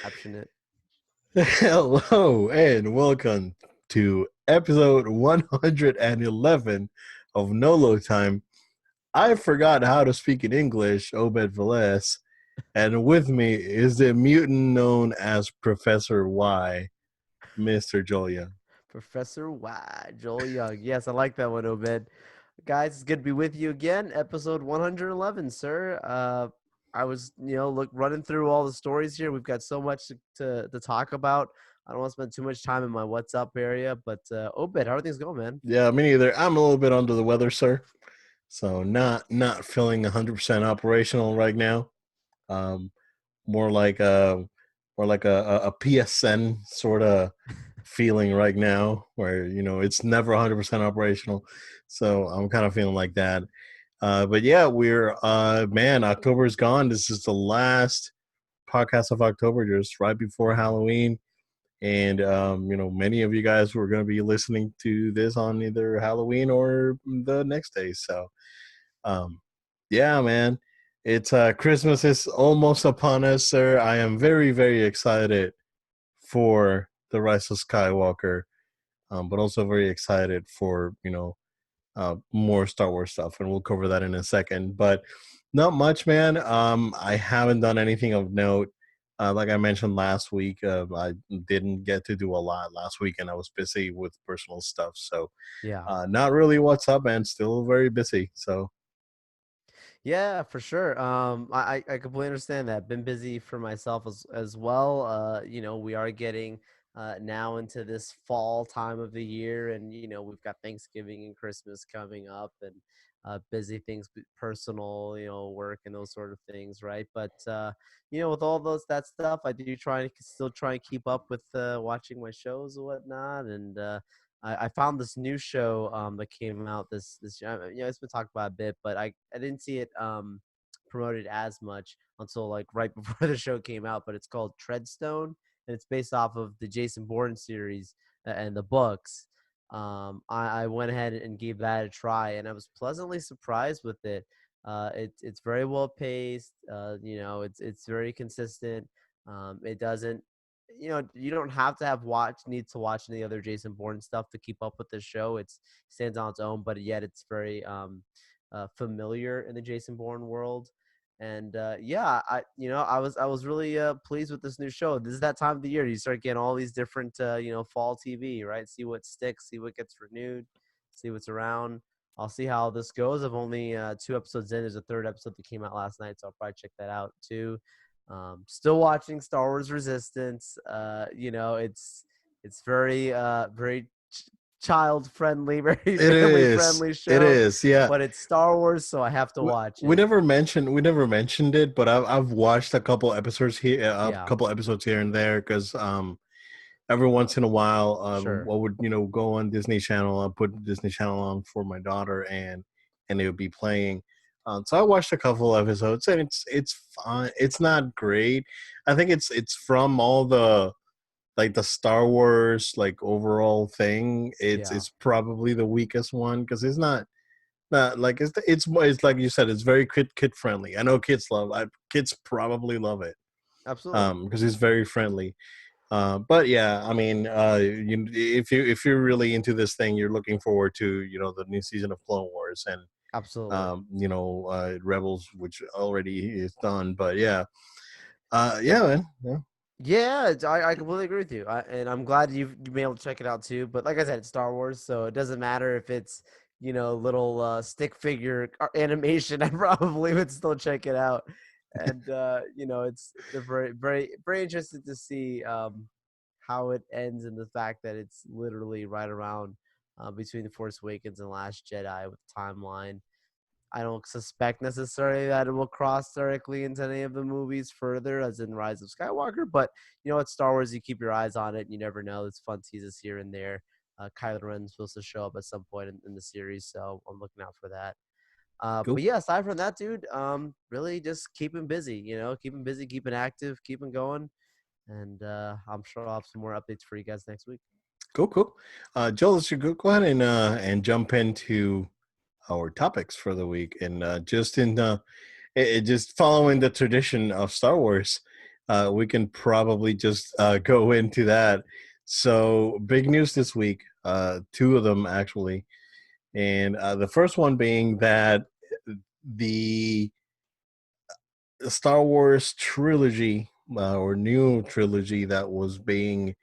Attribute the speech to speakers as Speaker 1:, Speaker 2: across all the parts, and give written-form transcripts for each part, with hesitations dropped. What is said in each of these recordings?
Speaker 1: Caption it.
Speaker 2: Hello and welcome to episode 111 of Nolo Time. I forgot how to speak in English, Obed Velez, and with me is the mutant known as Professor Y, Mr. Jolia.
Speaker 1: Professor Y, Joel Young. Yes, I like that one, Obed. Guys, it's good to be with you again. Episode 111, sir. I was, running through all the stories here. We've got so much to talk about. I don't want to spend too much time in my WhatsApp area, but Obed, how are things going, man?
Speaker 2: Yeah, me neither. I'm a little bit under the weather, sir. So not feeling 100% operational right now. Um, more like a more like a PSN sort of feeling right now, where it's never 100% operational. So I'm kind of feeling like that. But yeah, we're man, October's gone. This is the last podcast of October, just right before Halloween. And many of you guys were going to be listening to this on either Halloween or the next day. So um, yeah, man. It's Christmas is almost upon us, sir. I am very, very excited for the Rise of Skywalker, but also very excited for more Star Wars stuff, and we'll cover that in a second. But not much, man. I haven't done anything of note. Like I mentioned last week, I didn't get to do a lot last week, and I was busy with personal stuff. So,
Speaker 1: Yeah.
Speaker 2: not really what's up, man. Still very busy. So,
Speaker 1: Yeah, for sure. I completely understand that. Been busy for myself as well. We are getting now into this fall time of the year, and we've got Thanksgiving and Christmas coming up, and busy things, personal, work and those sort of things, right? But with all that stuff, I do still try and keep up with watching my shows and whatnot, and I found this new show that came out this it's been talked about a bit, but I didn't see it promoted as much until like right before the show came out. But it's called Treadstone, and it's based off of the Jason Bourne series and the books. I went ahead and gave that a try, and I was pleasantly surprised with it. It's very well paced. It's very consistent. It doesn't you don't have to need to watch any other Jason Bourne stuff to keep up with the show. It stands on its own, but yet it's very familiar in the Jason Bourne world. And I was really pleased with this new show. This is that time of the year you start getting all these different fall TV, right? See what sticks, see what gets renewed, see what's around. I'll see how this goes. I've only 2 episodes in. There's a third episode that came out last night, so I'll probably check that out too. Still watching Star Wars Resistance. It's very child friendly, very
Speaker 2: it
Speaker 1: family
Speaker 2: is.
Speaker 1: friendly
Speaker 2: It
Speaker 1: show,
Speaker 2: is. Yeah.
Speaker 1: but it's Star Wars, so I have to
Speaker 2: we,
Speaker 1: watch
Speaker 2: we
Speaker 1: it.
Speaker 2: never mentioned it, but I've watched a couple episodes here,
Speaker 1: Yeah,
Speaker 2: and there, because every once in a while,
Speaker 1: sure.
Speaker 2: I would go on Disney Channel. I put Disney Channel on for my daughter, and it would be playing. So I watched a couple episodes, and it's fine. It's not great. I think it's from all the like the Star Wars like overall thing. It's
Speaker 1: Yeah,
Speaker 2: it's probably the weakest one because it's not like it's like you said. It's very kid friendly. I know kids probably love it
Speaker 1: absolutely.
Speaker 2: because it's very friendly. But yeah, I mean, if you're really into this thing, you're looking forward to the new season of Clone Wars and
Speaker 1: Absolutely.
Speaker 2: Rebels, which already is done. But yeah, yeah, man, yeah.
Speaker 1: Yeah, I completely agree with you, and I'm glad you've been able to check it out too. But like I said, it's Star Wars, so it doesn't matter if it's little stick figure animation. I probably would still check it out, and it's they're very very very interested to see how it ends, and the fact that it's literally right around between the Force Awakens and Last Jedi with the timeline. I don't suspect necessarily that it will cross directly into any of the movies further, as in Rise of Skywalker. But it's Star Wars. You keep your eyes on it. You never know. There's fun teases here and there. Kylo Ren's supposed to show up at some point in the series, so I'm looking out for that. But
Speaker 2: Cool.
Speaker 1: yeah, aside from that, dude, really just keeping busy. Keeping busy, keeping active, keeping going, and I'm sure I'll have some more updates for you guys next week.
Speaker 2: Cool. Joel, let's go ahead and jump into our topics for the week, and just following the tradition of Star Wars. we can probably just go into that. So, big news this week, two of them actually. And the first one being that the Star Wars trilogy or new trilogy that was being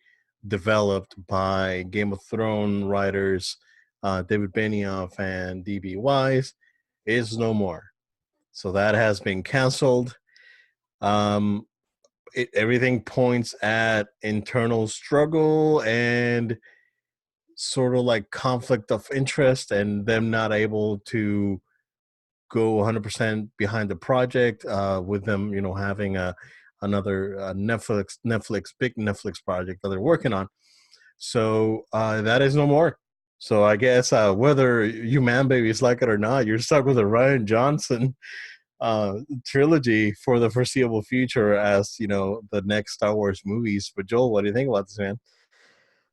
Speaker 2: developed by Game of Thrones writers David Benioff and D.B. Wise is no more. So that has been canceled. Um, everything points at internal struggle and sort of like conflict of interest and them not able to go 100% behind the project with them, having another big Netflix project that they're working on. So that is no more. So I guess whether you man babies like it or not, you're stuck with a Ryan Johnson trilogy for the foreseeable future as the next Star Wars movies. But Joel, what do you think about this, man?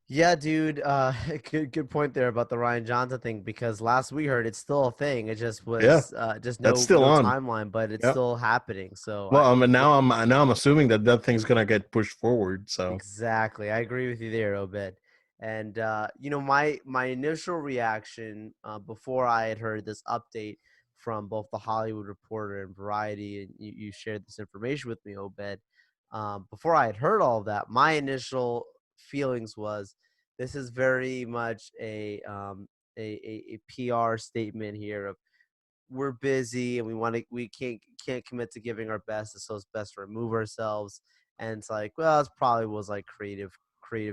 Speaker 1: Yeah, dude. Good point there about the Ryan Johnson thing because last we heard it's still a thing. It just
Speaker 2: Yeah,
Speaker 1: was just
Speaker 2: that's
Speaker 1: no
Speaker 2: still
Speaker 1: no
Speaker 2: on.
Speaker 1: timeline, but it's
Speaker 2: Yep.
Speaker 1: still happening. So
Speaker 2: Well,
Speaker 1: I
Speaker 2: and
Speaker 1: yeah,
Speaker 2: now I'm assuming that thing's gonna get pushed forward. So
Speaker 1: exactly. I agree with you there, Obed. And my initial reaction before I had heard this update from both the Hollywood Reporter and Variety, and you shared this information with me, Obed. Before I had heard all of that, my initial feelings was this is very much a PR statement here of we're busy and we can't commit to giving our best, and so it's best to remove ourselves. And it's like, well, it probably was like creative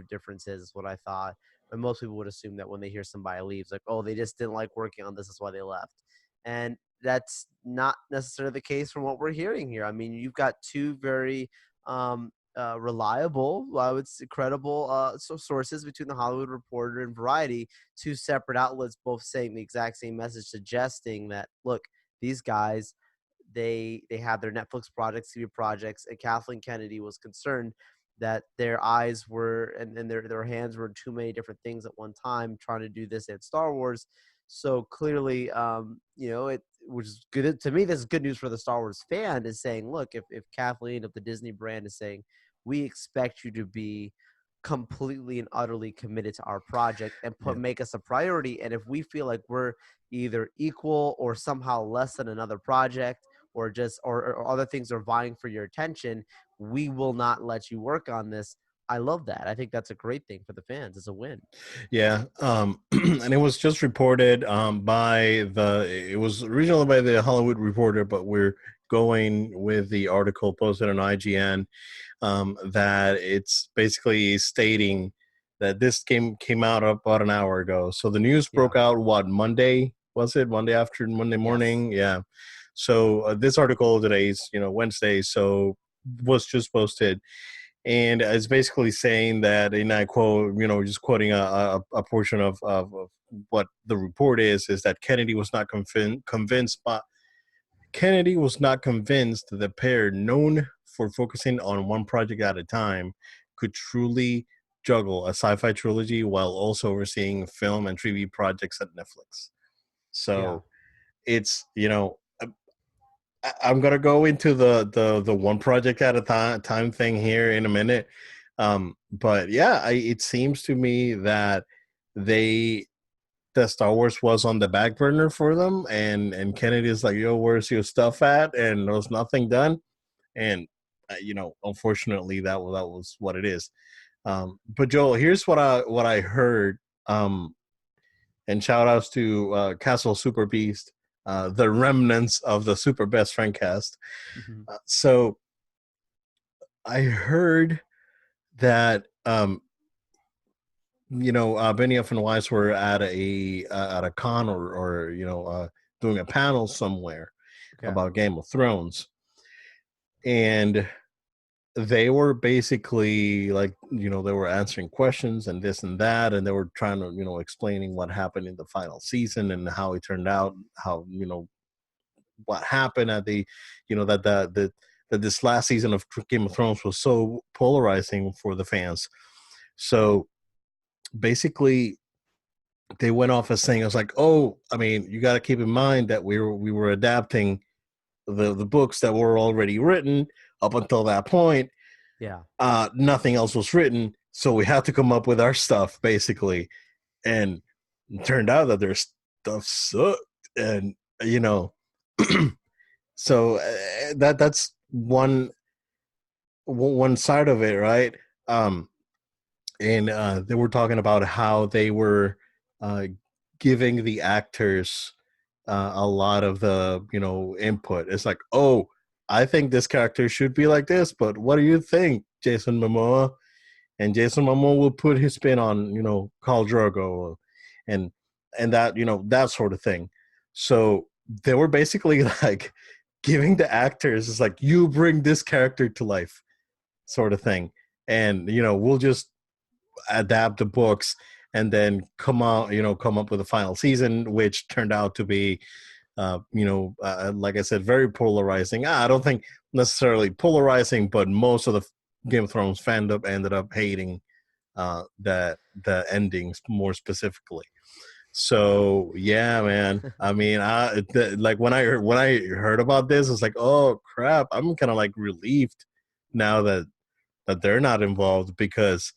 Speaker 1: differences is what I thought. But most people would assume that when they hear somebody leaves, like, oh, they just didn't like working on this, that's why they left. And that's not necessarily the case from what we're hearing here. I mean, you've got two very reliable, I would say credible sources between the Hollywood Reporter and Variety, two separate outlets both saying the exact same message, suggesting that look, these guys they have their Netflix projects, TV projects, and Kathleen Kennedy was concerned that their eyes were and their hands were in too many different things at one time, trying to do this at Star Wars. So clearly, it which is good to me. This is good news for the Star Wars fan is saying, look, if Kathleen of the Disney brand is saying, we expect you to be completely and utterly committed to our project and
Speaker 2: yeah,
Speaker 1: make us a priority. And if we feel like we're either equal or somehow less than another project or just or other things are vying for your attention, we will not let you work on this. I love that. I think that's a great thing for the fans. It's a win.
Speaker 2: yeah. And it was just reported it was originally by the Hollywood Reporter, but we're going with the article posted on IGN that it's basically stating that this came out about an hour ago. So the news
Speaker 1: Yeah.
Speaker 2: broke out what Monday was it? Monday afternoon, Monday
Speaker 1: Yes.
Speaker 2: morning, yeah. So this article today's Wednesday, so was just posted, and it's basically saying that, and I quote, just quoting a portion of what the report is that Kennedy was not convinced that the pair, known for focusing on one project at a time, could truly juggle a sci-fi trilogy while also overseeing film and TV projects at Netflix.
Speaker 1: Yeah.
Speaker 2: So it's I'm gonna go into the one project at a time thing here in a minute. But yeah, it seems to me that they the Star Wars was on the back burner for them, and Kennedy's like, "Yo, where's your stuff at?" And there was nothing done, and unfortunately, that was what it is. But Joel, here's what I heard. And shout outs to Castle Super Beast, the remnants of the Super Best Friend cast. So I heard that Benioff and Weiss were at a con or doing a panel somewhere
Speaker 1: Okay.
Speaker 2: about Game of Thrones, and they were basically like they were answering questions and this and that, and they were trying to explaining what happened in the final season and how it turned out, how what happened at the that this last season of Game of Thrones was so polarizing for the fans. So basically they went off as saying, I was like, oh, I mean, you got to keep in mind that we were adapting the books that were already written up until that point.
Speaker 1: Yeah.
Speaker 2: Nothing else was written, so we had to come up with our stuff basically. And it turned out that their stuff sucked, and you know, so that's one side of it, right? Um, and they were talking about how they were uh, giving the actors a lot of the input. It's like, oh, I think this character should be like this, but what do you think, Jason Momoa? And Jason Momoa will put his spin on Khal Drogo, and that that sort of thing. So they were basically like giving the actors, it's like, you bring this character to life, sort of thing, and we'll just adapt the books and then come up with a final season, which turned out to be like I said, very polarizing. I don't think necessarily polarizing, but most of the Game of Thrones fandom ended up hating that the endings more specifically. So yeah, man. I mean, like when I heard about this, it's like, oh crap! I'm kind of like relieved now that they're not involved, because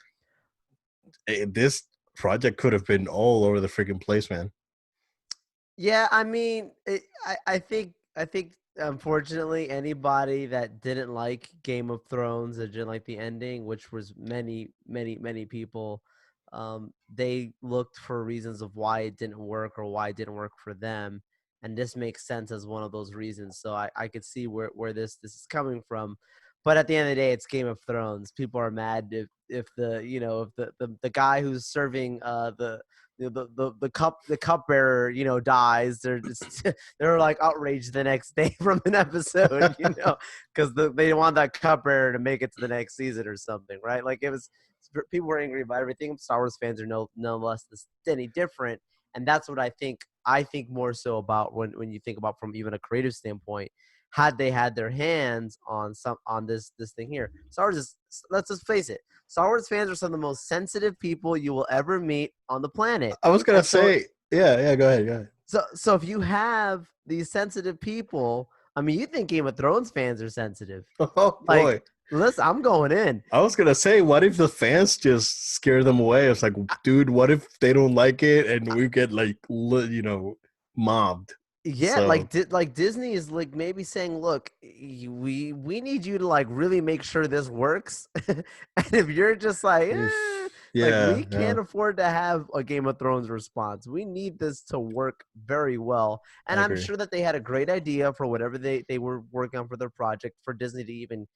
Speaker 2: this project could have been all over the freaking place, man.
Speaker 1: Yeah, I mean, I think unfortunately anybody that didn't like Game of Thrones or didn't like the ending, which was many people, they looked for reasons of why it didn't work or why it didn't work for them, and this makes sense as one of those reasons. So I could see where this is coming from, but at the end of the day, it's Game of Thrones. People are mad if the if the guy who's serving the cupbearer dies. They're just they're like outraged the next day from an episode, because they want that cupbearer to make it to the next season or something, right? Like it was, people were angry about everything. Star Wars fans are no less any different, and that's what I think more so about when you think about from even a creative standpoint. Had they had their hands on this thing here, Star Wars is, let's just face it, Star Wars fans are some of the most sensitive people you will ever meet on the planet.
Speaker 2: I was gonna
Speaker 1: And so
Speaker 2: say, yeah, go ahead, go ahead.
Speaker 1: so if you have these sensitive people, I mean, you think Game of Thrones fans are sensitive.
Speaker 2: Oh
Speaker 1: Like,
Speaker 2: boy.
Speaker 1: listen, I'm going in.
Speaker 2: I was gonna say, what if the fans just scare them away? It's like, dude, what if they don't like it and we get like, mobbed?
Speaker 1: Yeah,
Speaker 2: So,
Speaker 1: like Disney is like maybe saying, look, we need you to like really make sure this works. And if you're just like, like
Speaker 2: yeah,
Speaker 1: we
Speaker 2: yeah,
Speaker 1: can't afford to have a Game of Thrones response. We need this to work very well.
Speaker 2: I
Speaker 1: And I'm
Speaker 2: agree.
Speaker 1: sure that they had a great idea for whatever they were working on for their project, for Disney to even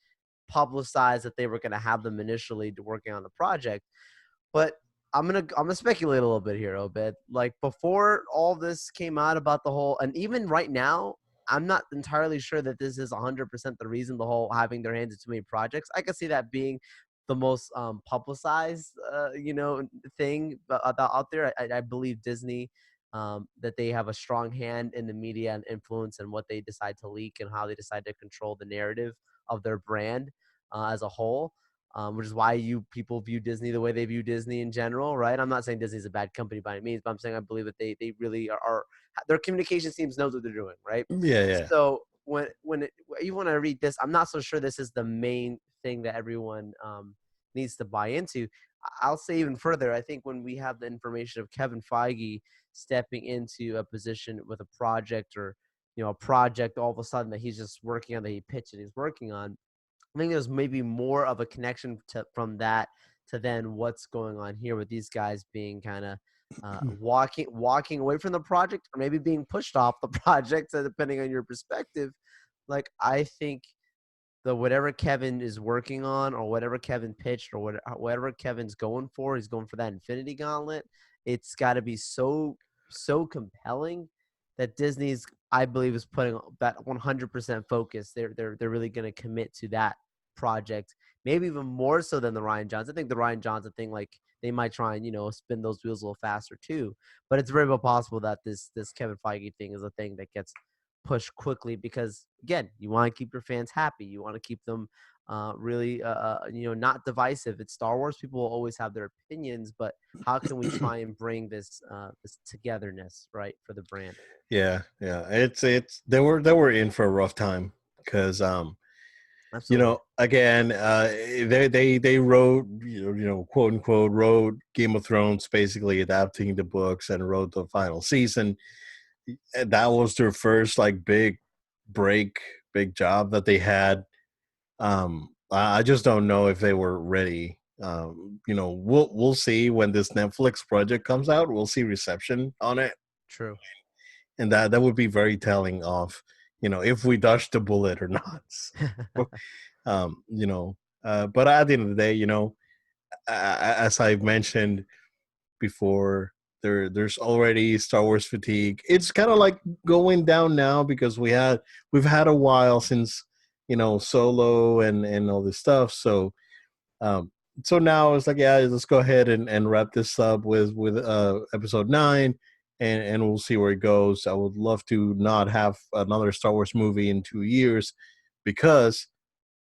Speaker 1: publicize that they were going to have them initially to working on the project. But I'm gonna speculate a little bit here, Obed. Like before all this came out about the whole, and even right now, I'm not entirely sure that this is 100% the reason, the whole having their hands in too many projects. I could see that being the most publicized, thing about out there. I believe Disney, that they have a strong hand in the media and influence and what they decide to leak and how they decide to control the narrative of their brand as a whole, which is why you people view Disney the way they view Disney in general, right? I'm not saying Disney's a bad company by any means, but I'm saying I believe that they really are their communication teams knows what they're doing, right?
Speaker 2: Yeah, yeah,
Speaker 1: So even when I read this, I'm not so sure this is the main thing that everyone needs to buy into. I'll say even further. I think when we have the information of Kevin Feige stepping into a position with a project, or a project all of a sudden that he's just working on, that he pitched and he's working on, I think there's maybe more of a connection from that to then what's going on here with these guys being kind of walking away from the project, or maybe being pushed off the project, depending on your perspective. Like I think the whatever Kevin is working on, or whatever Kevin pitched, or whatever Kevin's going for, he's going for that Infinity Gauntlet. It's got to be so compelling that Disney's, I believe, is putting that 100% focus. They're really going to commit to that project, maybe even more so than the Ryan Johnson. I think the Ryan Johnson thing, like they might try and spin those wheels a little faster too. But it's very well possible that this Kevin Feige thing is a thing that gets push quickly, because again, you want to keep your fans happy, you want to keep them really not divisive. It's Star Wars, people will always have their opinions, but how can we try and bring this togetherness, right, for the brand?
Speaker 2: yeah, yeah. It's they were in for a rough time, because
Speaker 1: Absolutely.
Speaker 2: again, they wrote, quote unquote, wrote Game of Thrones, basically adapting the books, and wrote the final season. And that was their first like big break, big job that they had. I just don't know if they were ready. We'll see when this Netflix project comes out. We'll see reception on it,
Speaker 1: True.
Speaker 2: and that would be very telling of if we dodged the bullet or not. So, um, you know, but at the end of the day, as I've mentioned before, there's already Star Wars fatigue. It's kind of like going down now because we've had a while since Solo and all this stuff. Um, so now it's like, yeah, let's go ahead and wrap this up with episode 9, and we'll see where it goes. I would love to not have another Star Wars movie in 2 years, because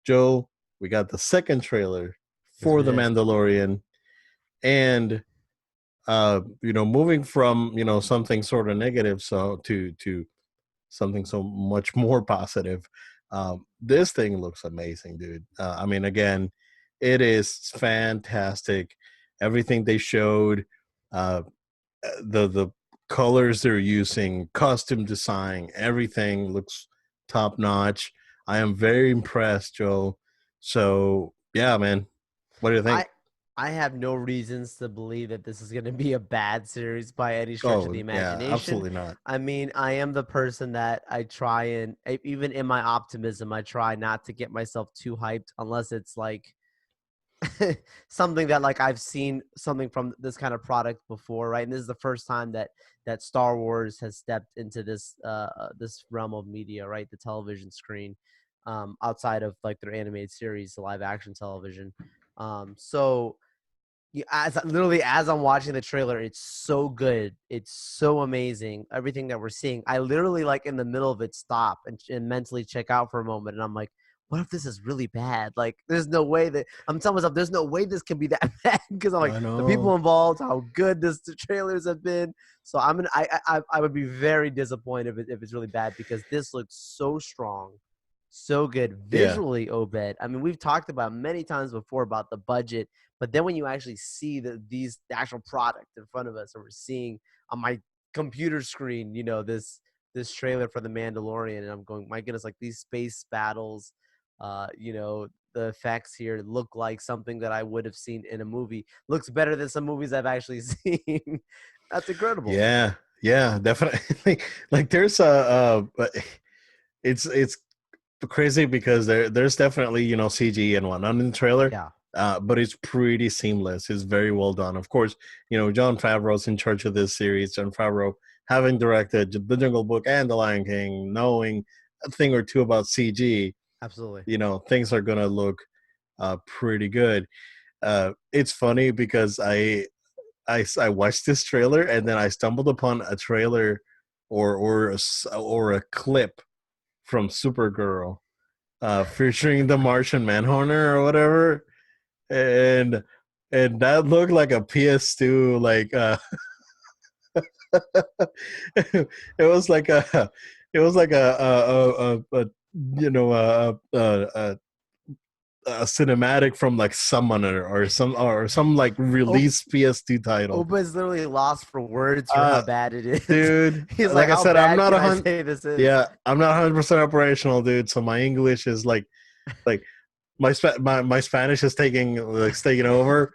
Speaker 2: Joe, we got the second trailer
Speaker 1: Yes,
Speaker 2: for
Speaker 1: we
Speaker 2: the
Speaker 1: did.
Speaker 2: Mandalorian, and moving from something sort of negative so to something so much more positive. This thing looks amazing, dude. I mean, again, it is fantastic. Everything they showed, uh, the colors they're using, costume design, everything looks top notch. I am very impressed, Joe. So yeah, man, what do you think?
Speaker 1: I I have no reasons to believe that this is going to be a bad series by any stretch of the
Speaker 2: Oh yeah,
Speaker 1: imagination.
Speaker 2: absolutely not.
Speaker 1: I mean, I am the person that I try and even in my optimism, I try not to get myself too hyped unless it's like something that like I've seen something from this kind of product before, right? And this is the first time that Star Wars has stepped into this realm of media, right? The television screen, outside of like their animated series, the live action television. So yeah, as literally as I'm watching the trailer, it's so good. It's so amazing. Everything that we're seeing. I literally like in the middle of it stop and mentally check out for a moment, and I'm like, what if this is really bad? Like, there's no way that I'm telling myself there's no way this can be that bad because I'm like
Speaker 2: I
Speaker 1: the people
Speaker 2: know.
Speaker 1: involved, how good the trailers have been. So I would be very disappointed if it's really bad because this looks so strong, so good
Speaker 2: Yeah.
Speaker 1: visually. Obed. I mean, we've talked about many times before about the budget, but then when you actually see the actual product in front of us, and we're seeing on my computer screen, this trailer for the Mandalorian, and I'm going, my goodness, like these space battles, the effects here look like something that I would have seen in a movie. Looks better than some movies I've actually seen. That's incredible.
Speaker 2: Yeah, yeah, definitely. Like there's it's crazy because there's definitely CG and whatnot in the trailer,
Speaker 1: Yeah,
Speaker 2: but it's pretty seamless. It's very well done. Of course, John Favreau's in charge of this series. John Favreau, having directed The Jungle Book and The Lion King, knowing a thing or two about CG,
Speaker 1: absolutely.
Speaker 2: things are gonna look pretty good. It's funny because I watched this trailer and then I stumbled upon a trailer or a clip from Supergirl featuring the Martian Manhunter or whatever, and that looked like a PS2 like it was like a it was like a you know a cinematic from like Summoner or some like
Speaker 1: Oh,
Speaker 2: released PS2 title.
Speaker 1: Oba is literally lost for words for how
Speaker 2: Uh,
Speaker 1: bad it is.
Speaker 2: dude,
Speaker 1: He's like,
Speaker 2: like I
Speaker 1: how
Speaker 2: said, I'm
Speaker 1: bad
Speaker 2: not
Speaker 1: can
Speaker 2: a
Speaker 1: I
Speaker 2: hundred.
Speaker 1: say this is?
Speaker 2: Yeah, I'm not 100% operational, dude. So my English is like my Spanish is taking over.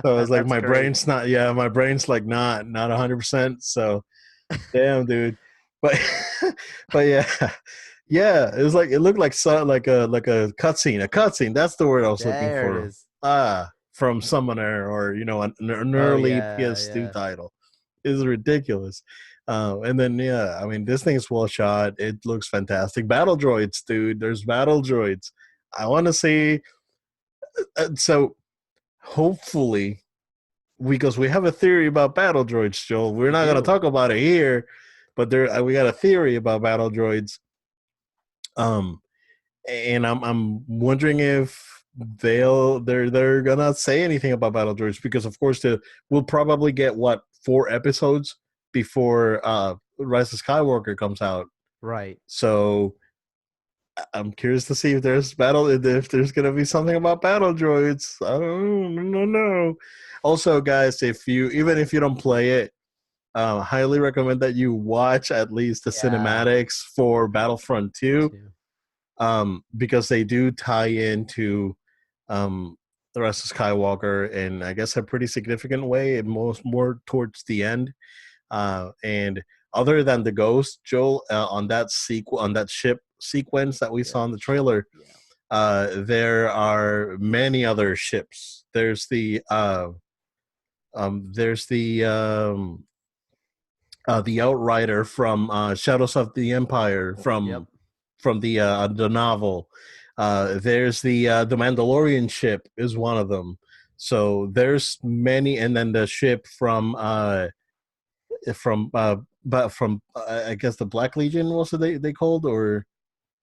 Speaker 2: So it's like
Speaker 1: That's great.
Speaker 2: my brain's like not 100%. So damn, dude. But but yeah, yeah. It was like it looked like like a cutscene. A cutscene. That's the word I was looking
Speaker 1: There it
Speaker 2: for.
Speaker 1: is.
Speaker 2: From Summoner or an
Speaker 1: Oh
Speaker 2: early
Speaker 1: yeah,
Speaker 2: PS2
Speaker 1: yeah.
Speaker 2: title. Is ridiculous. And then yeah, I mean this thing's well shot. It looks fantastic. Battle droids, dude. There's battle droids. I want to see. So hopefully, because we have a theory about battle droids, Joel. We're
Speaker 1: We
Speaker 2: not going to
Speaker 1: do.
Speaker 2: talk about it here, but we got a theory about battle droids. Um, and I'm wondering if they're gonna say anything about battle droids, because of course we'll probably get what 4 episodes before Rise of Skywalker comes out.
Speaker 1: Right.
Speaker 2: So I'm curious to see if there's gonna be something about battle droids. I don't know. Also, guys, if you don't play it, highly recommend that you watch at least the
Speaker 1: Yeah,
Speaker 2: cinematics for Battlefront
Speaker 1: me
Speaker 2: 2,
Speaker 1: too.
Speaker 2: because they do tie into um, the rest of Skywalker in, I guess, a pretty significant way, and most more towards the end. And other than the ghost, Joel, on that ship sequence that we
Speaker 1: Yeah,
Speaker 2: saw in the
Speaker 1: ship.
Speaker 2: trailer,
Speaker 1: Yeah.
Speaker 2: there are many other ships. There's the Outrider from Shadows of the Empire
Speaker 1: Yep.
Speaker 2: from the novel. There's the Mandalorian ship is one of them. So there's many, and then the ship from I guess the Black Legion was it they called, or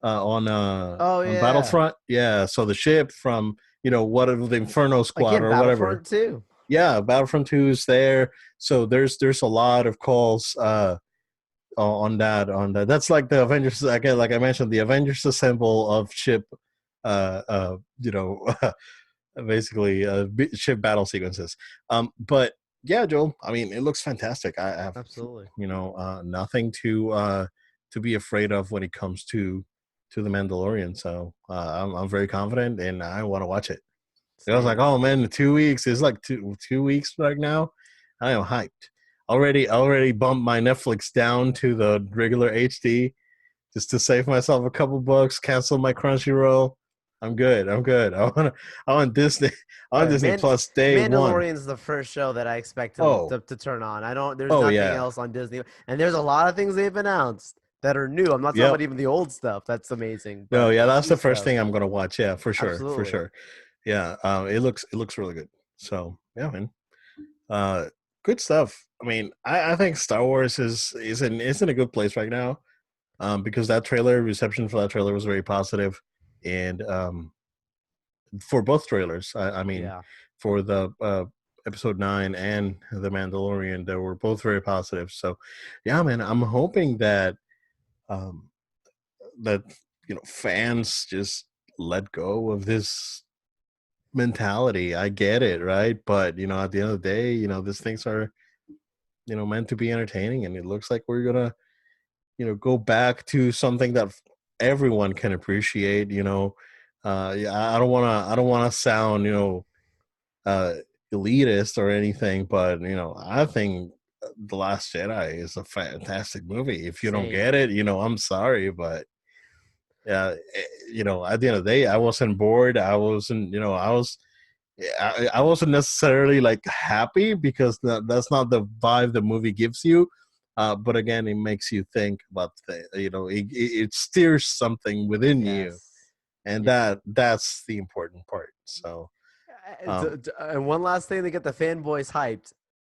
Speaker 1: Oh
Speaker 2: on
Speaker 1: yeah.
Speaker 2: Battlefront. Yeah, so the ship from what of the Inferno
Speaker 1: Like
Speaker 2: Squad
Speaker 1: in
Speaker 2: or whatever.
Speaker 1: Battlefront too.
Speaker 2: Yeah, Battlefront 2 is there. So there's a lot of calls on that. That's like the Avengers again, like I mentioned, the Avengers assemble of ship uh uh you know basically ship battle sequences. But yeah, Joel, I mean, it looks fantastic. I have
Speaker 1: Absolutely.
Speaker 2: nothing to be afraid of when it comes to the Mandalorian. So I'm very confident, and I want to watch it. I was like,
Speaker 1: Same.
Speaker 2: oh man, 2 weeks. It's like two weeks right now. I am hyped. Already bumped my Netflix down to the regular HD just to save myself a couple bucks. Cancel my Crunchyroll. I'm good. I'm good. I want Disney. I
Speaker 1: Oh,
Speaker 2: want
Speaker 1: yeah,
Speaker 2: Disney Plus day one.
Speaker 1: Mandalorian's the first show that I expect
Speaker 2: Oh,
Speaker 1: to turn on. I don't. There's
Speaker 2: oh
Speaker 1: nothing
Speaker 2: yeah.
Speaker 1: else on Disney, and there's a lot of things they've announced that are new. I'm not talking about
Speaker 2: Yep.
Speaker 1: even the old stuff. That's amazing,
Speaker 2: No,
Speaker 1: but
Speaker 2: yeah,
Speaker 1: the
Speaker 2: that's
Speaker 1: new
Speaker 2: the first
Speaker 1: stuff,
Speaker 2: thing I'm gonna watch. Yeah, for sure, for
Speaker 1: absolutely.
Speaker 2: sure. Yeah, it looks really good. So yeah, man. Uh, good stuff. I mean, I think Star Wars is in a good place right now. Because that trailer reception for that trailer was very positive, and for both trailers, I mean,
Speaker 1: Yeah,
Speaker 2: for the episode 9 and the Mandalorian, they were both very positive. So, yeah, man, I'm hoping um, that fans just let go of this mentality. I get it, right? But at the end of the day, these things are meant to be entertaining, and it looks like we're gonna go back to something that everyone can appreciate. Yeah, I don't want to sound uh elitist or anything, but I think The Last Jedi is a fantastic movie. If you don't
Speaker 1: same.
Speaker 2: get it, I'm sorry, but at the end of the day, I wasn't bored. I wasn't, I wasn't necessarily like happy, because that's not the vibe the movie gives you. But again, it makes you think about it steers something within you,
Speaker 1: Yes.
Speaker 2: and
Speaker 1: Yeah.
Speaker 2: that's the important part. So, um,
Speaker 1: And one last thing to get the fanboys hyped.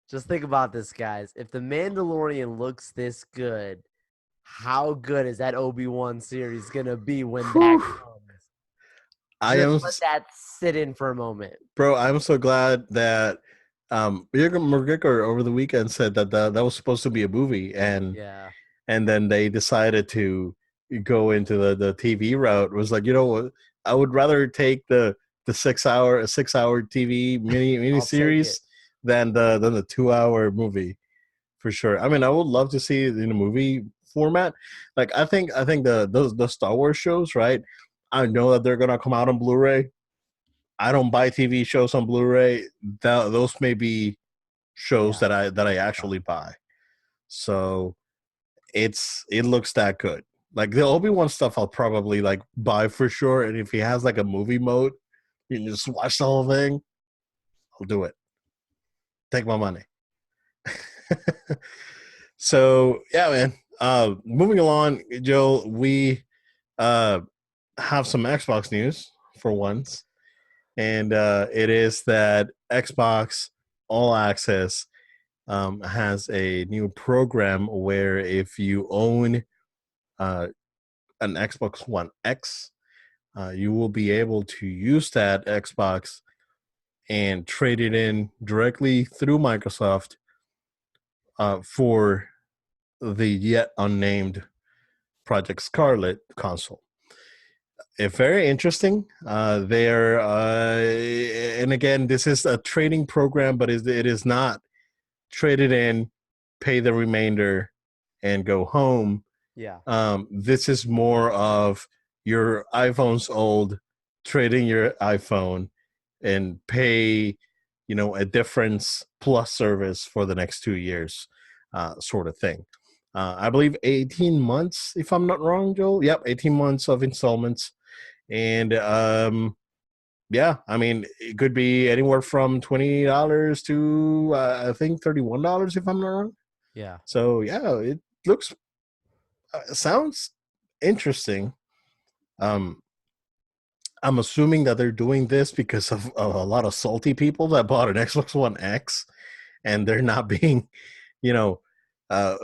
Speaker 1: Just think about this, guys. If the Mandalorian looks this good, how good is that Obi-Wan series gonna be when that
Speaker 2: whew,
Speaker 1: comes?
Speaker 2: I
Speaker 1: Just
Speaker 2: am,
Speaker 1: let that sit in for a moment.
Speaker 2: bro. I'm so glad that Jürgen McGregor over the weekend said that was supposed to be a movie,
Speaker 1: Yeah,
Speaker 2: and then they decided to go into the TV route. It was like, what, I would rather take the 6 hour TV mini
Speaker 1: I'll take it.
Speaker 2: series than the 2 hour movie, for sure. I mean, I would love to see it in a movie format. Like, I think the Star Wars shows, right? I know that they're gonna come out on Blu-ray. I don't buy TV shows on Blu-ray. Those may be shows
Speaker 1: Yeah,
Speaker 2: that I
Speaker 1: yeah,
Speaker 2: actually buy. So it looks that good. Like the Obi-Wan stuff, I'll probably like buy for sure. And if he has like a movie mode, you can just watch the whole thing. I'll do it. Take my money. So yeah, man. Moving along, Joe. We uh have some Xbox news for once, and it is that Xbox All Access has a new program where if you own uh, an Xbox One X, you will be able to use that Xbox and trade it in directly through Microsoft for the yet unnamed Project Scarlet console. very interesting. They're and again, this is a trading program, but it is not traded in, pay the remainder, and go home.
Speaker 1: Yeah.
Speaker 2: This is more of your iPhone's old, trading your iPhone and pay, a difference plus service for the next 2 years, sort of thing. I believe 18 months, if I'm not wrong, Joel. Yep, 18 months of installments. And yeah, I mean, it could be anywhere from $20 to I think $31, if I'm not wrong.
Speaker 1: Yeah.
Speaker 2: So yeah, it looks sounds interesting. Um, I'm assuming that they're doing this because of a lot of salty people that bought an Xbox One X, and they're not being, you know, uh,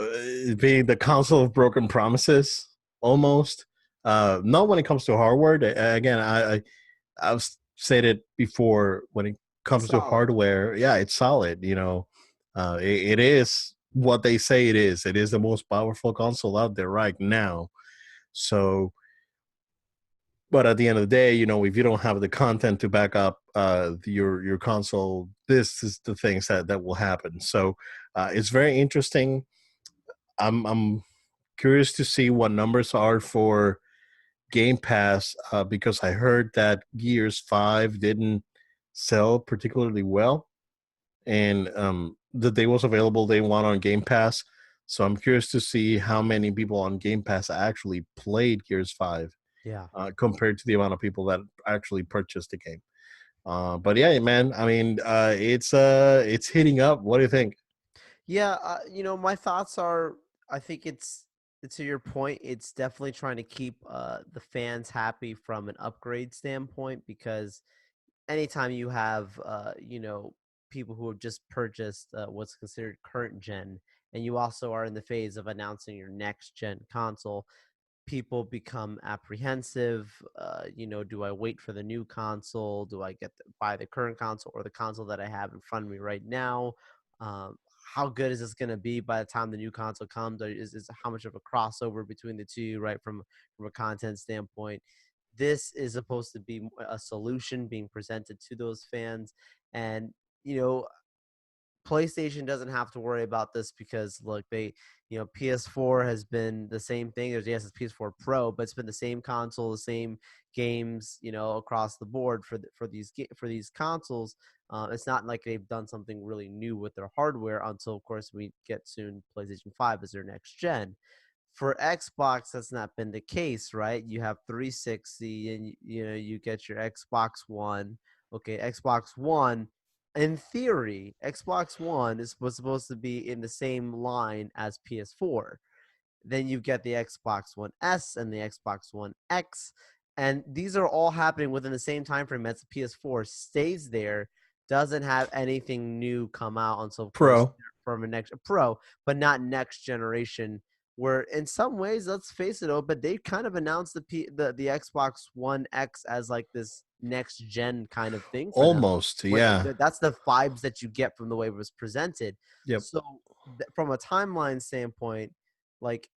Speaker 2: being the console of broken promises almost. Not when it comes to hardware. Again, I've said it before. When it
Speaker 1: It's
Speaker 2: comes to
Speaker 1: solid.
Speaker 2: hardware, yeah, it's solid. It is what they say it is. It is the most powerful console out there right now. So, but at the end of the day, if you don't have the content to back up your console, this is the things that will happen. So, it's very interesting. I'm curious to see what numbers are for Game Pass, because I heard that Gears 5 didn't sell particularly well, and the day was available day one on Game Pass. So I'm curious to see how many people on Game Pass actually played Gears 5,
Speaker 1: Yeah.
Speaker 2: compared to the amount of people that actually purchased the game. But yeah, man, I mean, it's hitting up. What do you think?
Speaker 1: Yeah, my thoughts are I think to your point, it's definitely trying to keep the fans happy from an upgrade standpoint because anytime you have people who have just purchased what's considered current gen and you also are in the phase of announcing your next gen console, people become apprehensive. Do I wait for the new console? Do I buy the current console or the console that I have in front of me right now? um, how good is this going to be by the time the new console comes? Or is how much of a crossover between the two, right? From a content standpoint, this is supposed to be a solution being presented to those fans. And you know PlayStation doesn't have to worry about this because look, PS4 has been the same thing. Yes, it's PS4 Pro, but it's been the same console, the same games, across the board for these consoles. It's not like they've done something really new with their hardware until, of course, we get soon PlayStation 5 as their next gen. For Xbox, that's not been the case, right? You have 360, and you get your Xbox One. Okay, Xbox One. In theory, Xbox One was supposed to be in the same line as PS4. Then you get the Xbox One S and the Xbox One X, and these are all happening within the same time frame as the PS4 stays there, doesn't have anything new come out until, of course,
Speaker 2: Pro,
Speaker 1: from a next Pro, but not next generation. Where in some ways, let's face it, but they kind of announced the Xbox One X as like this next gen kind of thing for them.
Speaker 2: almost,
Speaker 1: When
Speaker 2: yeah.
Speaker 1: that's the vibes that you get from the way it was presented.
Speaker 2: Yep.
Speaker 1: So from a timeline standpoint, like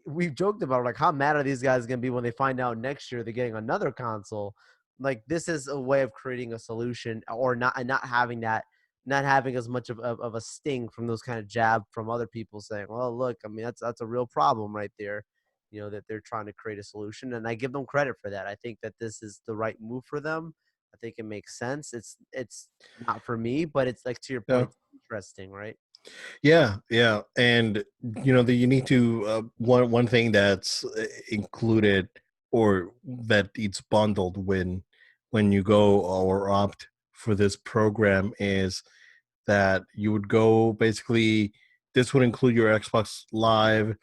Speaker 1: we've joked about, like how mad are these guys going to be when they find out next year they're getting another console? Like this is a way of creating a solution, or not having that, not having as much of a sting from those kind of jab from other people saying, well, look, I mean, that's a real problem right there, that they're trying to create a solution. And I give them credit for that. I think that this is the right move for them. I think it makes sense. It's not for me, but it's like, to your
Speaker 2: Yeah.
Speaker 1: point, it's interesting, right?
Speaker 2: Yeah, yeah, and you need to, one thing that's included, or that it's bundled when you go or opt for this program, is that you would go, basically, this would include your Xbox Live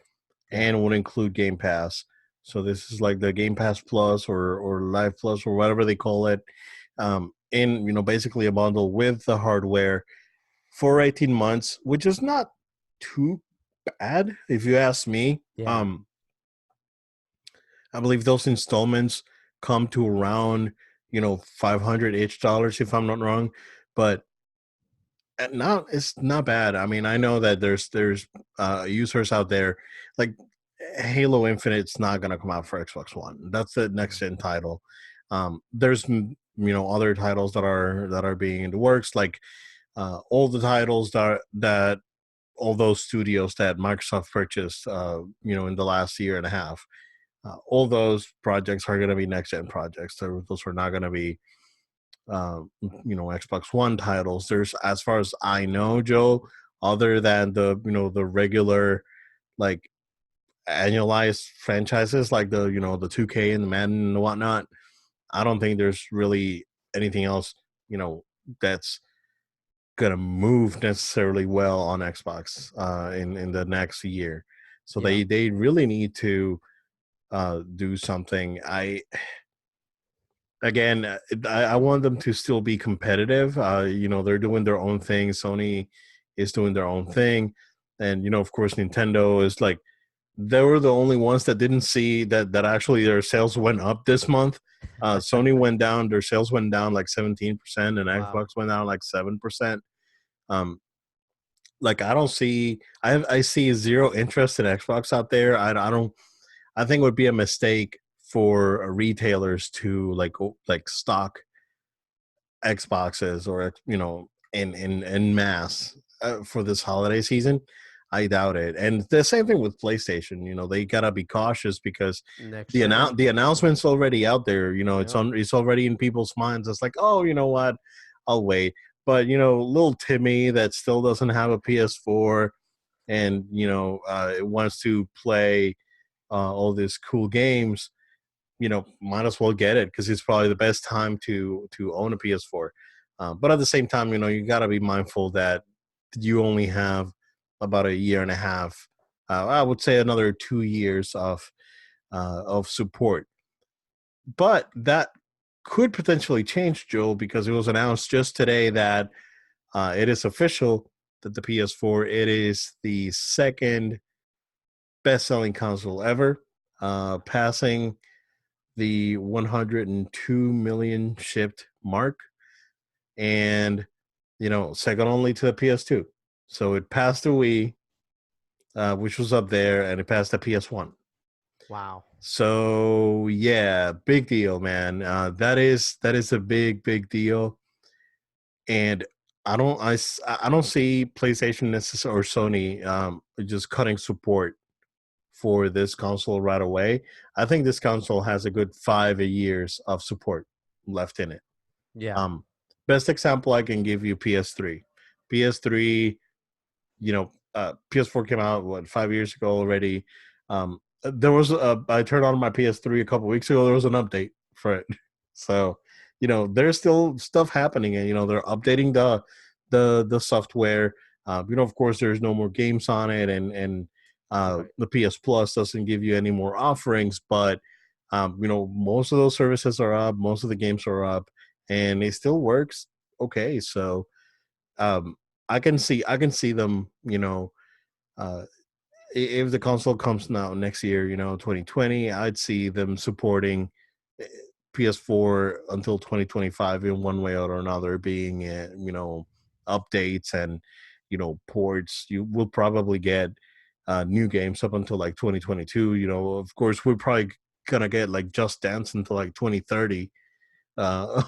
Speaker 1: Yeah.
Speaker 2: and would include Game Pass. So this is like the Game Pass Plus or Live Plus or whatever they call it, in basically a bundle with the hardware for 18 months, which is not too bad if you ask me.
Speaker 1: Yeah.
Speaker 2: I believe those installments come to around, 500 each dollars, if I'm not wrong. But now it's not bad. I mean, I know that there's users out there, like, Halo Infinite's not gonna come out for Xbox One. That's the next
Speaker 1: Mhm.
Speaker 2: gen title. There's other titles that are being in the works, like all the titles that all those studios that Microsoft purchased, in the last year and a half. All those projects are going to be next gen projects. Those are not going to be, Xbox One titles. There's, as far as I know, Joe, other than the regular, like, annualized franchises like the 2K and the Madden and whatnot. I don't think there's really anything else, that's gonna move necessarily well on Xbox in the next year. So
Speaker 1: Yeah.
Speaker 2: they really need to do something. I want them to still be competitive. They're doing their own thing. Sony is doing their own thing, and of course, Nintendo is like, they were the only ones that didn't see that actually their sales went up this month. Sony went down; their sales went down like 17%, and
Speaker 1: Wow.
Speaker 2: Xbox went down like 7%. Um, like, I don't see, I see zero interest in Xbox out there. I don't. I think it would be a mistake for retailers to like stock Xboxes, or in mass for this holiday season. I doubt it. And the same thing with PlayStation. They gotta be cautious because
Speaker 1: Next
Speaker 2: the
Speaker 1: gen.
Speaker 2: announcement's already out there. It's
Speaker 1: Yep.
Speaker 2: it's already in people's minds. It's like, oh, you know what? I'll wait. But little Timmy that still doesn't have a PS4, and it wants to play all these cool games, might as well get it because it's probably the best time to own a PS4. But at the same time, you got to be mindful that you only have about a year and a half. I would say another 2 years of support, but that could potentially change, Joel, because it was announced just today that it is official that the PS4, it is the second best-selling console ever, passing the 102 million shipped mark, and second only to the PS2. So it passed the Wii, which was up there, and it passed the PS1.
Speaker 1: Wow.
Speaker 2: So yeah, big deal, man. That is a big deal, and I don't see PlayStation or Sony just cutting support for this console right away. I think this console has a good 5 years of support left in it.
Speaker 1: Yeah.
Speaker 2: Um, Best example I can give you: PS3. PS3, PS4 came out what, 5 years ago already. There was I turned on my PS3 a couple weeks ago. There was an update for it, so there's still stuff happening, and they're updating the software. Of course, there's no more games on it, and
Speaker 1: Right.
Speaker 2: the PS Plus doesn't give you any more offerings, but most of those services are up, most of the games are up, and it still works okay. So um, I can see them. Uh, if the console comes out next year, 2020, I'd see them supporting eh, PS4 until 2025 in one way or another, being updates and ports. You will probably get new games up until like 2022. Of course, we're probably gonna get like Just Dance until like 2030 uh,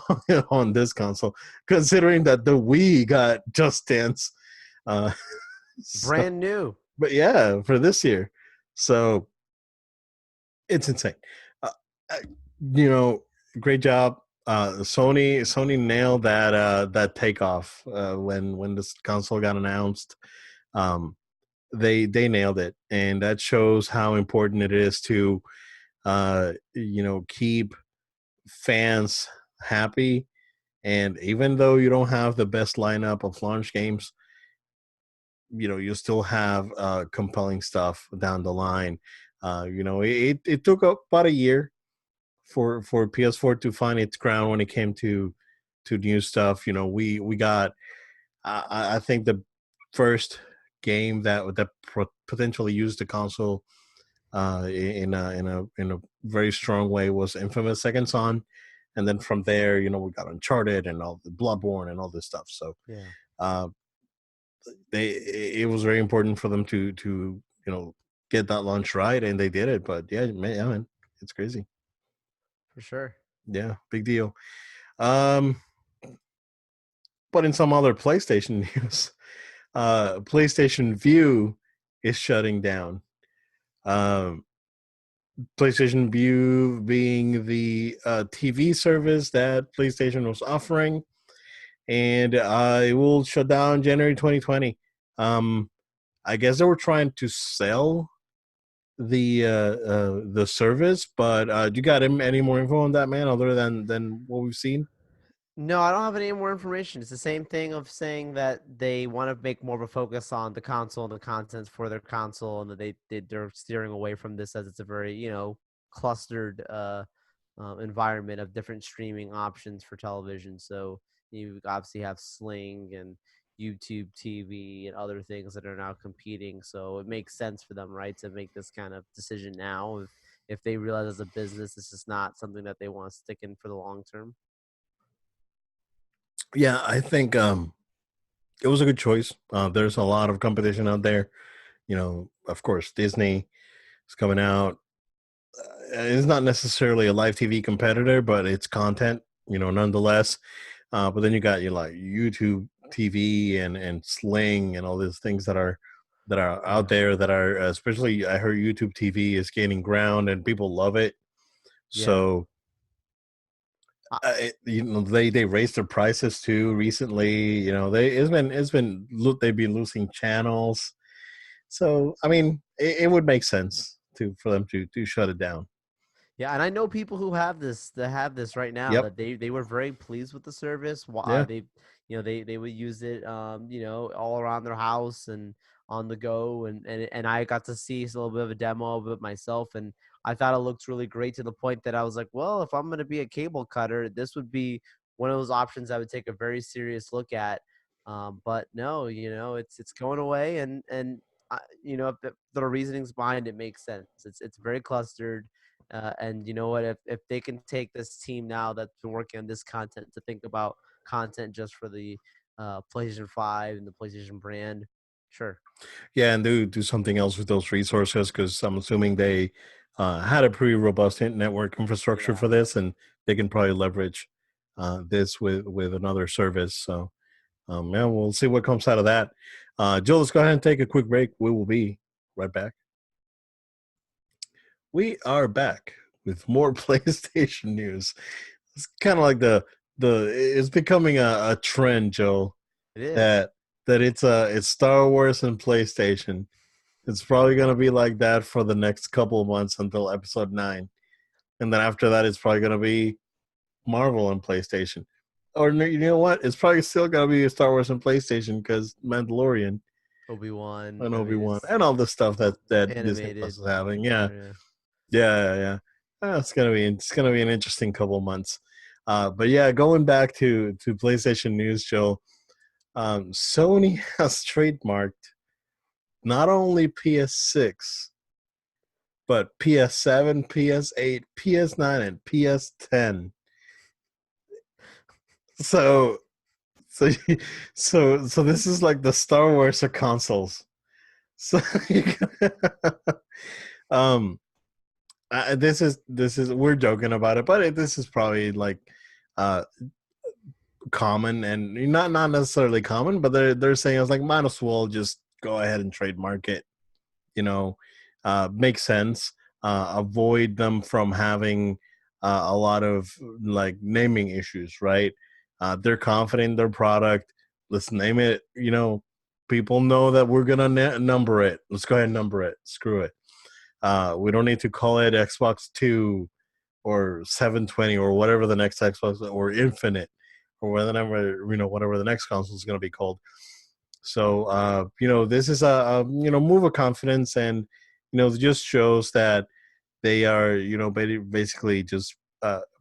Speaker 2: on this console, considering that the Wii got Just Dance. Uh, so,
Speaker 1: Brand new.
Speaker 2: but yeah, for this year, so it's insane. Uh, uh, you know, Great job. Sony nailed that takeoff when this console got announced. Um, they nailed it, and that shows how important it is to keep fans happy. And even though you don't have the best lineup of launch games, you still have compelling stuff down the line. It took about a year for PS4 to find its ground when it came to new stuff. We got I think the first game that potentially used the console in a very strong way was Infamous Second Son, and then from there, we got Uncharted and all the Bloodborne and all this stuff. So
Speaker 1: Yeah.
Speaker 2: uh, it was very important for them to get that launch right, and they did it. But yeah, man, it's crazy.
Speaker 1: For sure.
Speaker 2: Yeah, big deal. Um, but in some other PlayStation news, PlayStation View is shutting down. Um, PlayStation View being the TV service that PlayStation was offering, and it will shut down January 2020. I guess they were trying to sell the service, but you got any more info on that, man, other than what we've seen?
Speaker 1: No, I don't have any more information. It's the same thing of saying that they want to make more of a focus on the console and the contents for their console, and that they're steering away from this as it's a very clustered environment of different streaming options for television. So you obviously have Sling and YouTube TV and other things that are now competing. So it makes sense for them, right, to make this kind of decision now if they realize as a business this is not something that they want to stick in for the long term.
Speaker 2: Yeah, I think it was a good choice. There's a lot of competition out there. Of course, Disney is coming out. It's not necessarily a live TV competitor, but it's content, nonetheless. But then you got like YouTube TV and Sling and all these things that are out
Speaker 1: Yeah.
Speaker 2: there that are especially I heard YouTube TV is gaining ground and people love it.
Speaker 1: Yeah.
Speaker 2: So they raised their prices too recently. They've been losing channels. So I mean, it would make sense for them to shut it down.
Speaker 1: Yeah, and I know people who have this that have this right now
Speaker 2: Yep.
Speaker 1: that they were very pleased with the service.
Speaker 2: Yeah.
Speaker 1: They would use it all around their house and on the go, and I got to see a little bit of a demo of it myself, and I thought it looked really great to the point that I was like, well, if I'm going to be a cable cutter, this would be one of those options I would take a very serious look at. But no, it's going away, and if the reasonings behind it makes sense. It's very clustered. And you know what? If they can take this team now that's been working on this content to think about content just for the PlayStation 5 and the PlayStation brand, sure.
Speaker 2: Yeah, and do something else with those resources because I'm assuming they had a pretty robust network infrastructure
Speaker 1: Yeah.
Speaker 2: for this, and they can probably leverage this with another service. So, yeah, we'll see what comes out of that. Joe, let's go ahead and take a quick break. We will be right back. We are back with more PlayStation news. It's kind of like the it's becoming a trend, Joe,
Speaker 1: It is.
Speaker 2: that it's Star Wars and PlayStation. It's probably going to be like that for the next couple of months until episode 9. And then after that, it's probably going to be Marvel and PlayStation. Or you know what? It's probably still going to be Star Wars and PlayStation because Mandalorian
Speaker 1: Obi-Wan.
Speaker 2: and
Speaker 1: I mean,
Speaker 2: Obi-Wan
Speaker 1: it's
Speaker 2: and all the stuff that Disney Plus
Speaker 1: animated.
Speaker 2: is having. Yeah.
Speaker 1: Yeah.
Speaker 2: Yeah. It's gonna be an interesting couple of months. But yeah, going back to PlayStation news, Joe, Sony has trademarked not only PS6 but PS7, PS8, PS9, and PS10. So, so, so this is like the Star Wars of consoles. So, um, this is we're joking about it, but this is probably like uh common and not necessarily common, but they're saying it's like might as well just go ahead and trademark it. You know, makes sense. Avoid them from having a lot of like naming issues, right? They're confident in their product. Let's name it. People know that we're gonna number it. Let's go ahead and number it. Screw it. We don't need to call it Xbox Two or 720 or whatever the next Xbox or Infinite or whatever the next console is going to be called. So this is a move of confidence, and it just shows that they are basically just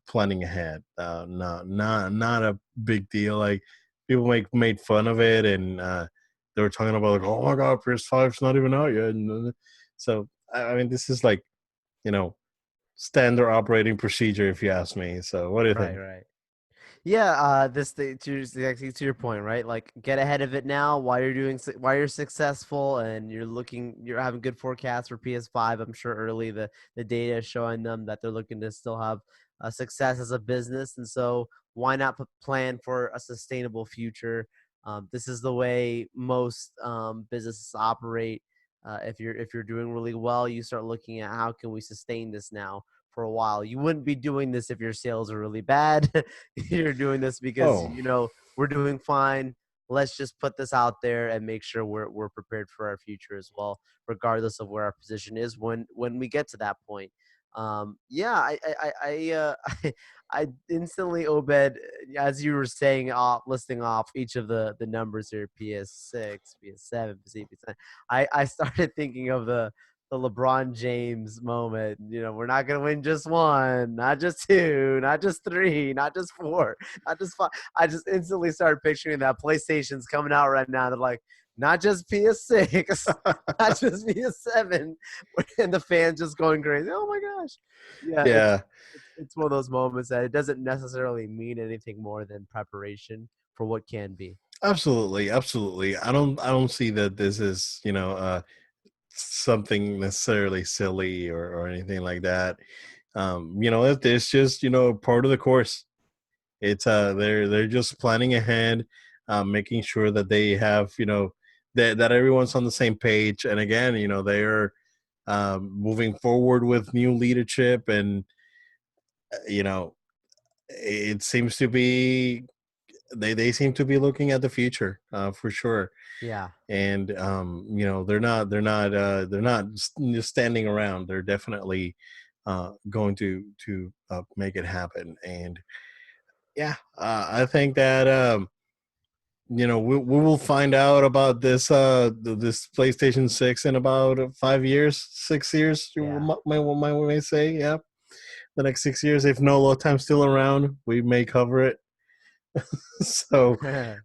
Speaker 2: planning ahead. Not a big deal. Like people made fun of it, and they were talking about like, oh my god, PS5's not even out yet. And, so I mean, this is like you know standard operating procedure, if you ask me. So what do you
Speaker 1: Right,
Speaker 2: think?
Speaker 1: right. Yeah, this thing to your point, right? Like, get ahead of it now while while you're successful and you're having good forecasts for PS5. I'm sure early the data is showing them that they're looking to still have a success as a business, and so why not plan for a sustainable future? This is the way most businesses operate. If you're doing really well, you start looking at how can we sustain this now for a while. You wouldn't be doing this if your sales are really bad. You're doing this because
Speaker 2: Oh,
Speaker 1: we're doing fine. Let's just put this out there and make sure we're prepared for our future as well, regardless of where our position is when we get to that point. Yeah, I instantly, Obed, as you were saying, listing off each of the numbers here, PS6, PS7, PS8, PS9. I started thinking of the LeBron James moment. We're not gonna win just one, not just two, not just three, not just four, not just five. I just instantly started picturing that PlayStation's coming out right now. They're like, not just PS6, not just PS7, and the fans just going crazy. Oh my gosh. Yeah,
Speaker 2: yeah,
Speaker 1: it's one of those moments that it doesn't necessarily mean anything more than preparation for what can be.
Speaker 2: absolutely, absolutely. I don't see that this is, something necessarily silly or anything like that. It's just, part of the course. It's they're just planning ahead, making sure that they have, that everyone's on the same page. And again, they're moving forward with new leadership, and you know it seems to be, they seem to be looking at the future, for sure.
Speaker 1: Yeah.
Speaker 2: And they're not just standing around. They're definitely going to make it happen. And yeah, I think that we will find out about this PlayStation 6 in about 5 years, 6 years,
Speaker 1: Yeah.
Speaker 2: we may say. Yeah, the next 6 years, if no low time still around, we may cover it. So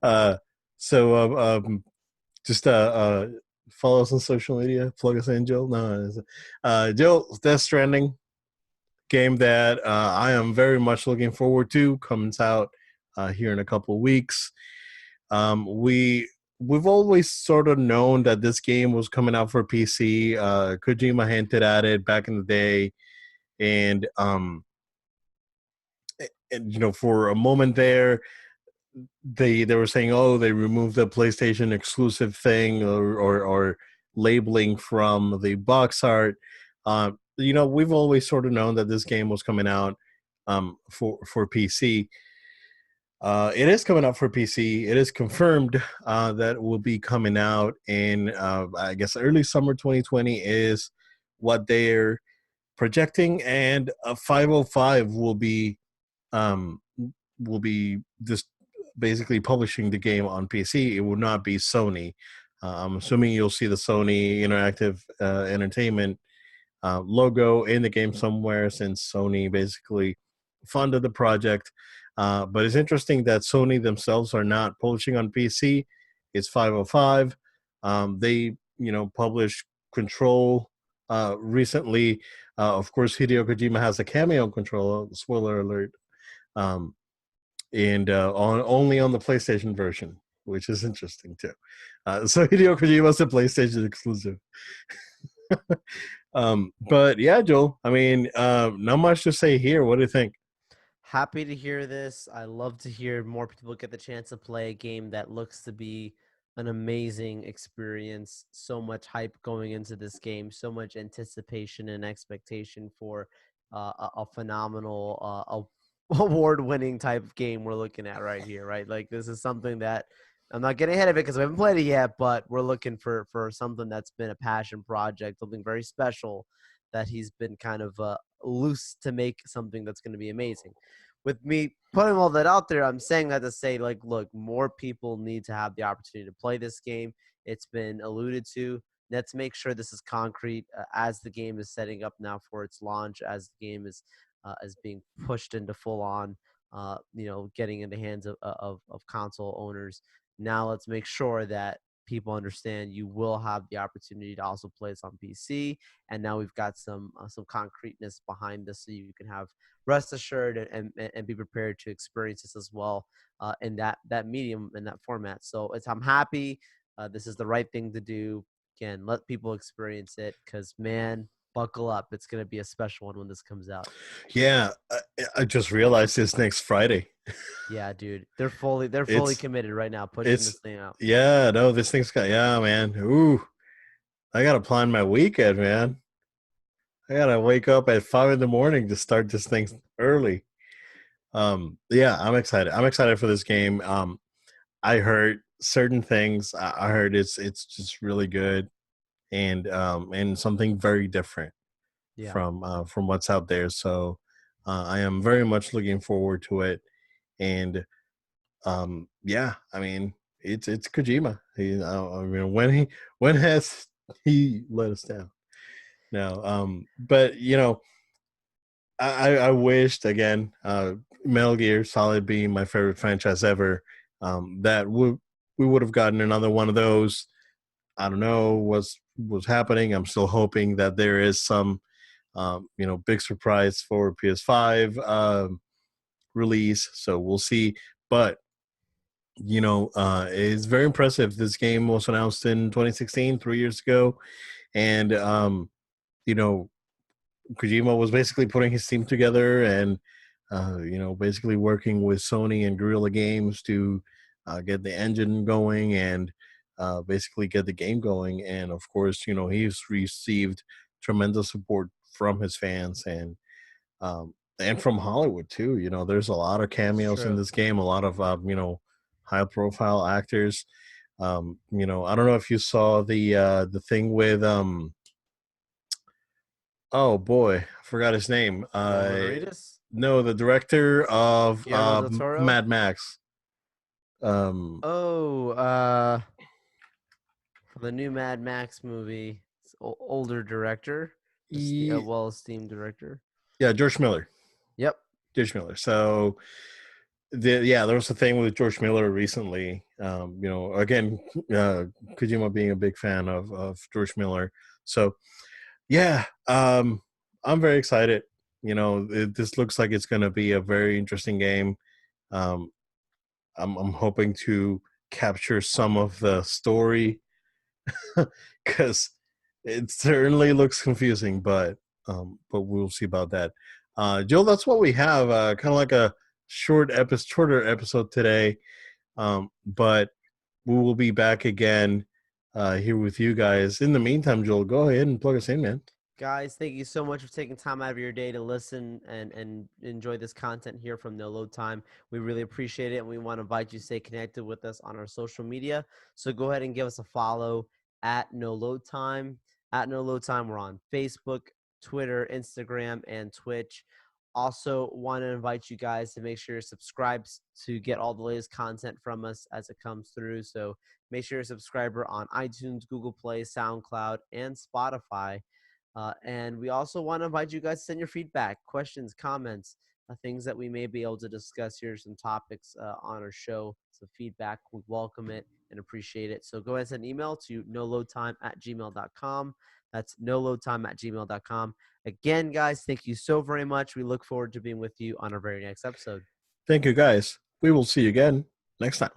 Speaker 2: uh so just follow us on social media, plug us in, Joe. No, Joe, Death Stranding, game that I am very much looking forward to, comes out here in a couple of weeks. We've always sort of known that this game was coming out for PC. Kojima hinted at it back in the day, and for a moment there, they were saying, oh, they removed the PlayStation exclusive thing, or labeling from the box art. We've always sort of known that this game was coming out for PC. It is coming out for PC. It is confirmed that it will be coming out in, I guess, early summer 2020 is what they're projecting, and 505 um, will be just basically publishing the game on PC. It will not be Sony. I'm assuming you'll see the Sony Interactive Entertainment logo in the game somewhere, since Sony basically funded the project. But it's interesting that Sony themselves are not publishing on PC. It's 505. They, published Control recently. Of course, Hideo Kojima has a cameo in Control. Spoiler alert. Um, and on only on the PlayStation version, which is interesting too. So Hideo Kojima is a PlayStation exclusive. But yeah, Joel. I mean, not much to say here. What do you think?
Speaker 1: Happy to hear this. I love to hear more people get the chance to play a game that looks to be an amazing experience. So much hype going into this game, so much anticipation and expectation for a phenomenal, award-winning type of game we're looking at right here. Right, like this is something that I'm not getting ahead of it because we haven't played it yet, but we're looking for something that's been a passion project, something very special that he's been kind of loose to make something that's going to be amazing. With me putting all that out there, I'm saying that to say, like, look, more people need to have the opportunity to play this game. It's been alluded to. Let's make sure this is concrete as the game is setting up now for its launch, as the game is being pushed into full on, getting in the hands of console owners. Now let's make sure that people understand you will have the opportunity to also play this on PC. And now we've got some concreteness behind this, so you can have rest assured and be prepared to experience this as well in that medium in that format. So I'm happy. This is the right thing to do. Again, let people experience it because man, buckle up. It's gonna be a special one when this comes out.
Speaker 2: Yeah, I just realized this next Friday.
Speaker 1: Yeah, dude, they're fully
Speaker 2: It's
Speaker 1: committed right now, pushing
Speaker 2: it's
Speaker 1: this thing out.
Speaker 2: yeah, no, this thing's got yeah, man. Ooh, I gotta plan my weekend, man. I gotta wake up at 5 in the morning to start this thing early. Yeah, I'm excited. I'm excited for this game. I heard certain things. I heard it's just really good and something very different
Speaker 1: Yeah,
Speaker 2: from what's out there. So I am very much looking forward to it. And yeah, I mean it's Kojima. I mean when has he let us down? No, but I wished again, Metal Gear Solid being my favorite franchise ever, that we would have gotten another one of those. I don't know what's happening. I'm still hoping that there is some, big surprise for PS5 release. So we'll see. But it's very impressive. This game was announced in 2016, 3 years ago, and you know, Kojima was basically putting his team together and basically working with Sony and Guerrilla Games to get the engine going and basically get the game going. And of course, he's received tremendous support from his fans and from Hollywood too. There's a lot of
Speaker 1: it's
Speaker 2: cameos in
Speaker 1: true.
Speaker 2: this game, a lot of high profile actors. I don't know if you saw the thing with oh boy, I forgot his name.
Speaker 1: Norman Reedus,
Speaker 2: No, the director of
Speaker 1: Guillermo del Toro.
Speaker 2: Mad Max. Um,
Speaker 1: Oh, for the new Mad Max movie, it's older director, a
Speaker 2: ye-
Speaker 1: well-esteemed director.
Speaker 2: yeah, George Miller.
Speaker 1: Yep.
Speaker 2: George Miller. So yeah, there was a thing with George Miller recently. Again, Kojima being a big fan of George Miller. So yeah, I'm very excited. This looks like it's going to be a very interesting game. Um, I'm hoping to capture some of the story because it certainly looks confusing, but we'll see about that. Jill, that's what we have. Kind of like a shorter episode today. But we will be back again here with you guys. In the meantime, Joel, go ahead and plug us in, man.
Speaker 1: Guys, thank you so much for taking time out of your day to listen and enjoy this content here from No Load Time. We really appreciate it, and we want to invite you to stay connected with us on our social media. So go ahead and give us a follow at No Load Time. At No Load Time, we're on Facebook, Twitter, Instagram, and Twitch. Also, want to invite you guys to make sure you're subscribed to get all the latest content from us as it comes through. So make sure you're a subscriber on iTunes, Google Play, SoundCloud, and Spotify. And we also want to invite you guys to send your feedback, questions, comments, things that we may be able to discuss here, some topics on our show. So feedback, we welcome it and appreciate it. So go ahead and send an email to noloadtime@gmail.com. That's noloadtime@gmail.com. Again, guys, thank you so very much. We look forward to being with you on our very next episode.
Speaker 2: Thank you, guys. We will see you again next time.